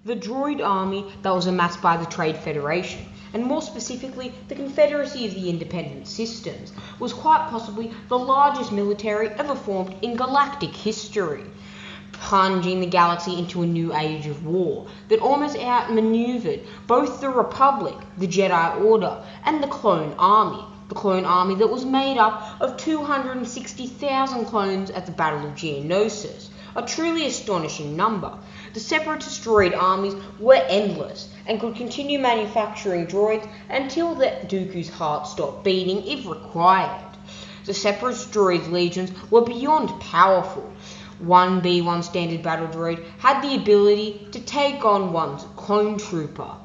the Droid Army that was amassed by the Trade Federation, and more specifically the Confederacy of the Independent Systems, was quite possibly the largest military ever formed in galactic history, plunging the galaxy into a new age of war that almost outmaneuvered both the Republic, the Jedi Order, and the Clone Army. The Clone Army that was made up of 260,000 clones at the Battle of Geonosis, a truly astonishing number. The Separatist droid armies were endless and could continue manufacturing droids until the Dooku's heart stopped beating if required. The Separatist droid legions were beyond powerful. One B-1 standard battle droid had the ability to take on one's clone trooper,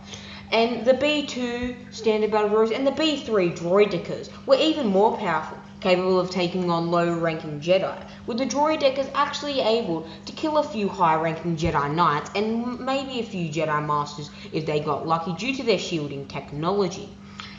and the B-2 standard battle droids and the B-3 droidekas were even more powerful, capable of taking on low-ranking Jedi, with the droidekas actually able to kill a few high-ranking Jedi Knights and maybe a few Jedi Masters if they got lucky due to their shielding technology.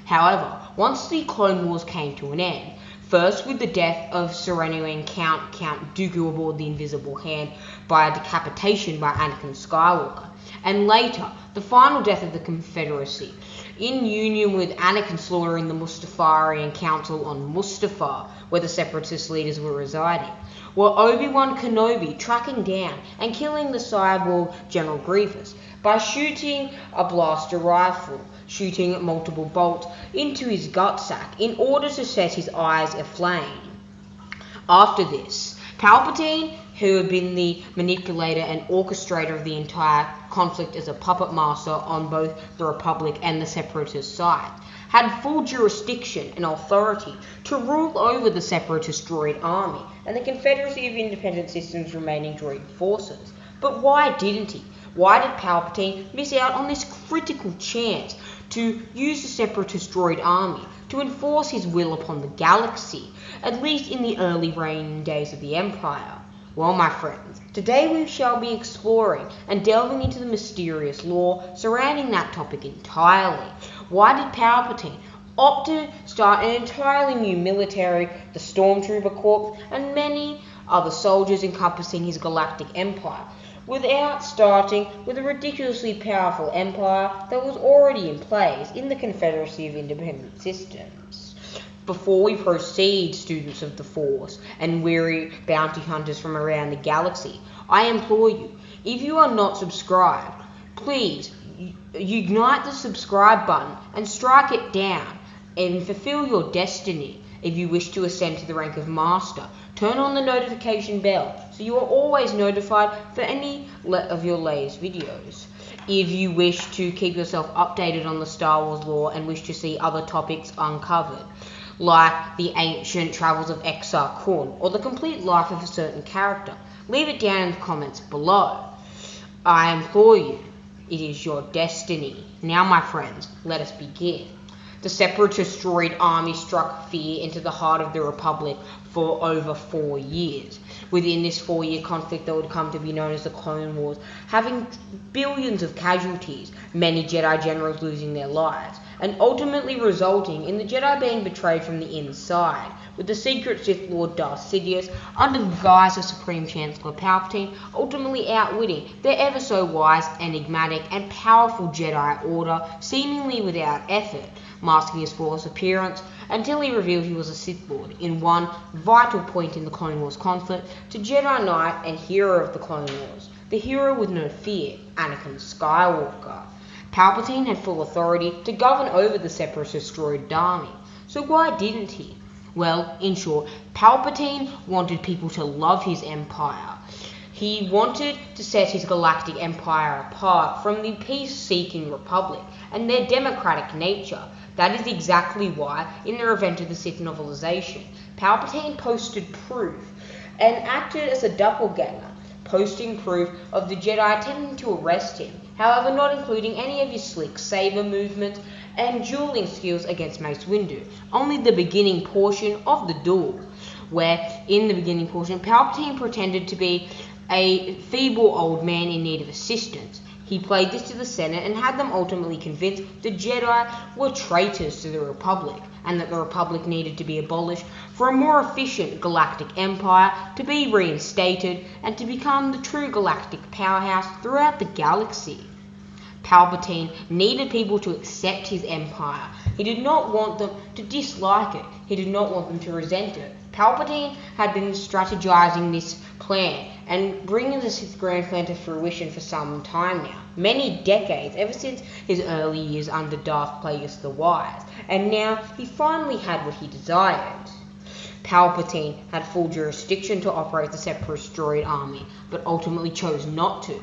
However, once the Clone Wars came to an end, first with the death of Sereno and Count Dooku aboard the Invisible Hand by a decapitation by Anakin Skywalker, and later the final death of the Confederacy, in union with Anakin slaughtering the Mustafarian Council on Mustafar, where the Separatist leaders were residing, were Obi-Wan Kenobi tracking down and killing the cyborg General Grievous by shooting a blaster rifle, shooting multiple bolts into his gut sack in order to set his eyes aflame. After this, Palpatine, who had been the manipulator and orchestrator of the entire conflict as a puppet master on both the Republic and the Separatist side, had full jurisdiction and authority to rule over the Separatist droid army and the Confederacy of Independent Systems' remaining droid forces. But why didn't he? Why did Palpatine miss out on this critical chance to use the Separatist droid army to enforce his will upon the galaxy, at least in the early reigning days of the Empire? Well, my friends, today we shall be exploring and delving into the mysterious lore surrounding that topic entirely. Why did Palpatine opt to start an entirely new military, the Stormtrooper Corps, and many other soldiers encompassing his galactic empire, without starting with a ridiculously powerful empire that was already in place in the Confederacy of Independent Systems? Before we proceed, students of the Force and weary bounty hunters from around the galaxy, I implore you, if you are not subscribed, please ignite the subscribe button and strike it down and fulfill your destiny. If you wish to ascend to the rank of Master, turn on the notification bell so you are always notified for any of your latest videos. If you wish to keep yourself updated on the Star Wars lore and wish to see other topics uncovered, like the ancient travels of Exar Kun or the complete life of a certain character, leave it down in the comments below. I implore you, it is your destiny. Now, my friends, let us begin. The Separatist droid army struck fear into the heart of the Republic for over 4 years. Within this 4-year conflict that would come to be known as the Clone Wars, having billions of casualties, many Jedi generals losing their lives, and ultimately resulting in the Jedi being betrayed from the inside, with the secret Sith Lord Darth Sidious, under the guise of Supreme Chancellor Palpatine, ultimately outwitting their ever so wise, enigmatic, and powerful Jedi Order, seemingly without effort, masking his false appearance until he revealed he was a Sith Lord in one vital point in the Clone Wars conflict to Jedi Knight and hero of the Clone Wars, the hero with no fear, Anakin Skywalker. Palpatine had full authority to govern over the Separatist droid army, so why didn't he? Well, in short, Palpatine wanted people to love his empire. He wanted to set his galactic empire apart from the peace-seeking Republic and their democratic nature. That is exactly why, in the Revenge of the Sith novelization, Palpatine posted proof and acted as a doppelganger, posting proof of the Jedi attempting to arrest him, however not including any of his slick saber movements and dueling skills against Mace Windu, only the beginning portion of the duel, where, in the beginning portion, Palpatine pretended to be a feeble old man in need of assistance. He played this to the Senate and had them ultimately convinced the Jedi were traitors to the Republic, and that the Republic needed to be abolished for a more efficient galactic empire to be reinstated and to become the true galactic powerhouse throughout the galaxy. Palpatine needed people to accept his empire. He did not want them to dislike it. He did not want them to resent it. Palpatine had been strategizing this plan and bringing this grand plan to fruition for some time now. Many decades, ever since his early years under Darth Plagueis the Wise. And now he finally had what he desired. Palpatine had full jurisdiction to operate the Separatist Droid Army, but ultimately chose not to.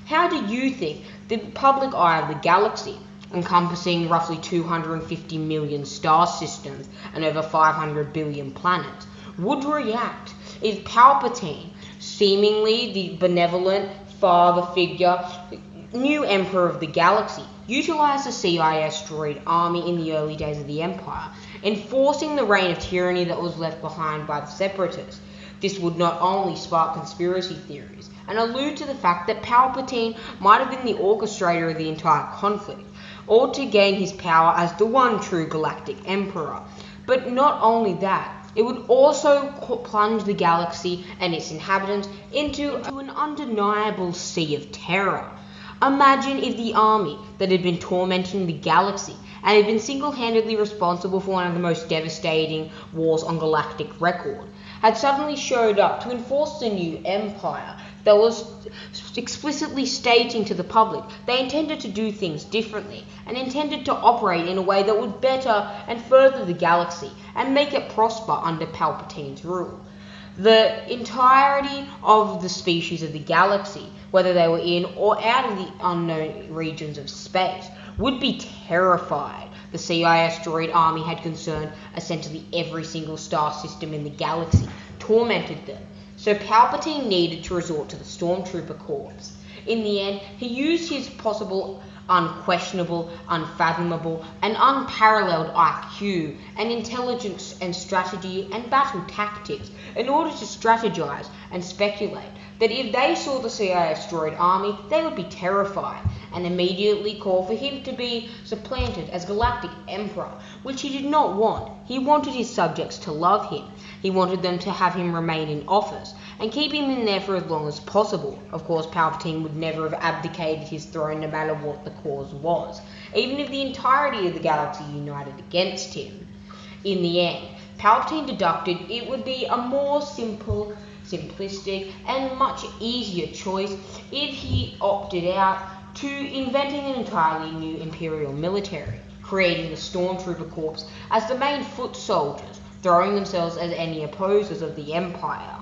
How do you think the public eye of the galaxy, encompassing roughly 250 million star systems and over 500 billion planets, would react if Palpatine, seemingly the benevolent father figure, new emperor of the galaxy, utilized the CIS Droid Army in the early days of the Empire, enforcing the reign of tyranny that was left behind by the Separatists? This would not only spark conspiracy theories and allude to the fact that Palpatine might have been the orchestrator of the entire conflict, or to gain his power as the one true galactic emperor. But not only that, it would also plunge the galaxy and its inhabitants into an undeniable sea of terror. Imagine if the army that had been tormenting the galaxy and had been single-handedly responsible for one of the most devastating wars on galactic record had suddenly showed up to enforce the new empire that was explicitly stating to the public they intended to do things differently and intended to operate in a way that would better and further the galaxy and make it prosper under Palpatine's rule. The entirety of the species of the galaxy, whether they were in or out of the unknown regions of space, would be terrified. The CIS Droid Army had concerned essentially every single star system in the galaxy, tormented them. So Palpatine needed to resort to the Stormtrooper Corps. In the end, he used his possible, unquestionable, unfathomable, and unparalleled IQ and intelligence and strategy and battle tactics in order to strategize and speculate that if they saw the CIS Droid Army, they would be terrified and immediately call for him to be supplanted as Galactic Emperor, which he did not want. He wanted his subjects to love him. He wanted them to have him remain in office and keep him in there for as long as possible. Of course, Palpatine would never have abdicated his throne no matter what the cause was, even if the entirety of the galaxy united against him. In the end, Palpatine deducted it would be a more simplistic and much easier choice if he opted out to inventing an entirely new imperial military, creating the Stormtrooper Corps as the main foot soldiers, throwing themselves as any opposers of the Empire.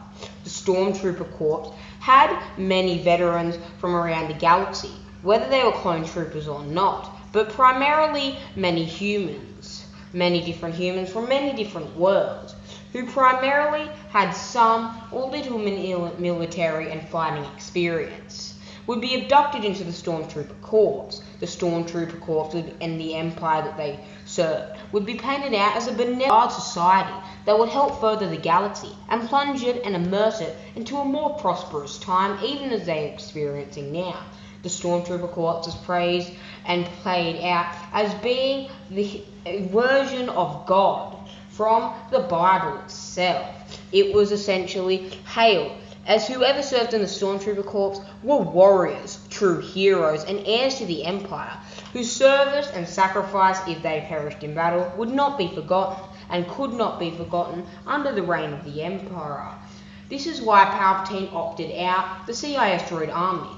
The Stormtrooper Corps had many veterans from around the galaxy, whether they were clone troopers or not, but primarily many different humans from many different worlds, who primarily had some or little military and fighting experience, would be abducted into the Stormtrooper Corps. The Stormtrooper Corps and the empire that they served would be painted out as a benevolent society that would help further the galaxy and plunge it and immerse it into a more prosperous time, even as they are experiencing now. The Stormtrooper Corps is praised and played out as being the version of God from the Bible itself. It was essentially hailed as whoever served in the Stormtrooper Corps were warriors, true heroes, and heirs to the Empire, whose service and sacrifice, if they perished in battle, would not be forgotten, and could not be forgotten under the reign of the Emperor. This is why Palpatine opted out the CIS Droid Army.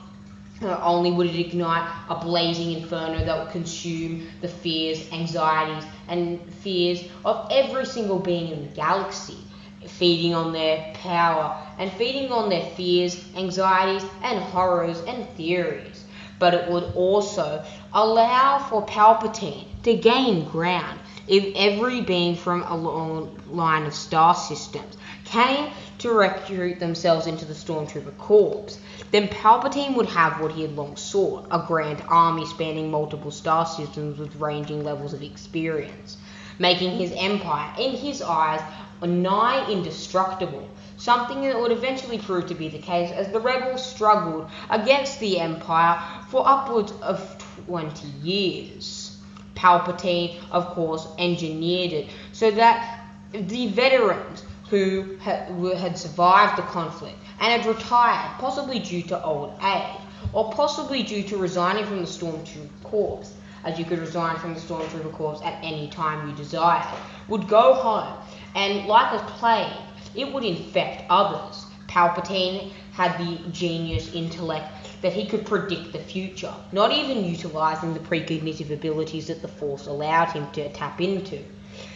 Not only would it ignite a blazing inferno that would consume the fears, anxieties, and fears of every single being in the galaxy, feeding on their power and feeding on their fears, anxieties, and horrors and theories. But it would also allow for Palpatine to gain ground if every being from a long line of star systems came to recruit themselves into the Stormtrooper Corps. Then Palpatine would have what he had long sought, a grand army spanning multiple star systems with ranging levels of experience, making his empire, in his eyes, nigh indestructible, something that would eventually prove to be the case as the rebels struggled against the Empire for upwards of 20 years. Palpatine, of course, engineered it so that the veterans who had survived the conflict and had retired, possibly due to old age, or possibly due to resigning from the Stormtrooper Corps, as you could resign from the Stormtrooper Corps at any time you desired, would go home, and like a plague, it would infect others. Palpatine had the genius intellect that he could predict the future, not even utilising the precognitive abilities that the Force allowed him to tap into.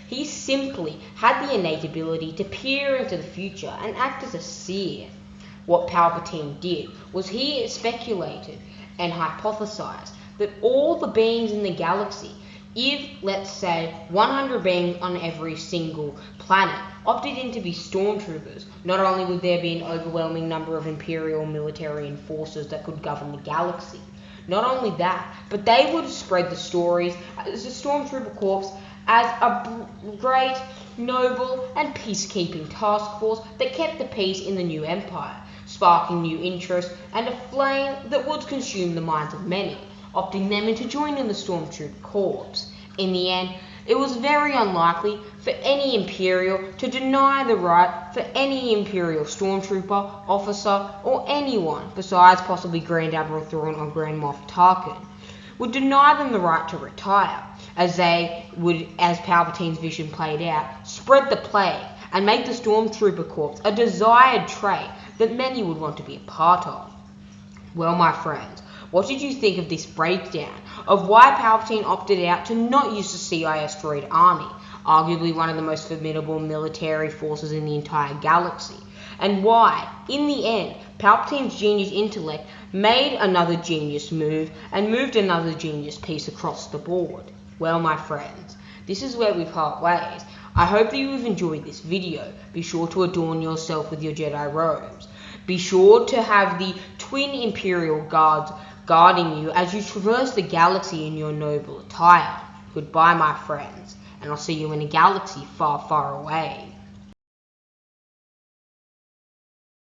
He simply had the innate ability to peer into the future and act as a seer. What Palpatine did was he speculated and hypothesized that all the beings in the galaxy, if, let's say, 100 beings on every single planet opted in to be stormtroopers, not only would there be an overwhelming number of Imperial military and forces that could govern the galaxy, not only that, but they would spread the stories as the Stormtrooper Corps as a great, noble, and peacekeeping task force that kept the peace in the new empire, sparking new interest and a flame that would consume the minds of many, opting them into joining the Stormtrooper Corps. In the end, it was very unlikely for any Imperial to deny the right for any Imperial Stormtrooper, officer, or anyone besides possibly Grand Admiral Thrawn or Grand Moff Tarkin, would deny them the right to retire, as they would, as Palpatine's vision played out, spread the plague and make the Stormtrooper Corps a desired trait that many would want to be a part of. Well, my friends, what did you think of this breakdown of why Palpatine opted out to not use the CIS Droid Army, arguably one of the most formidable military forces in the entire galaxy, and why, in the end, Palpatine's genius intellect made another genius move and moved another genius piece across the board? Well, my friends, this is where we part ways. I hope that you have enjoyed this video. Be sure to adorn yourself with your Jedi robes. Be sure to have the twin Imperial guards guarding you as you traverse the galaxy in your noble attire. Goodbye, my friends, and I'll see you in a galaxy far, far away.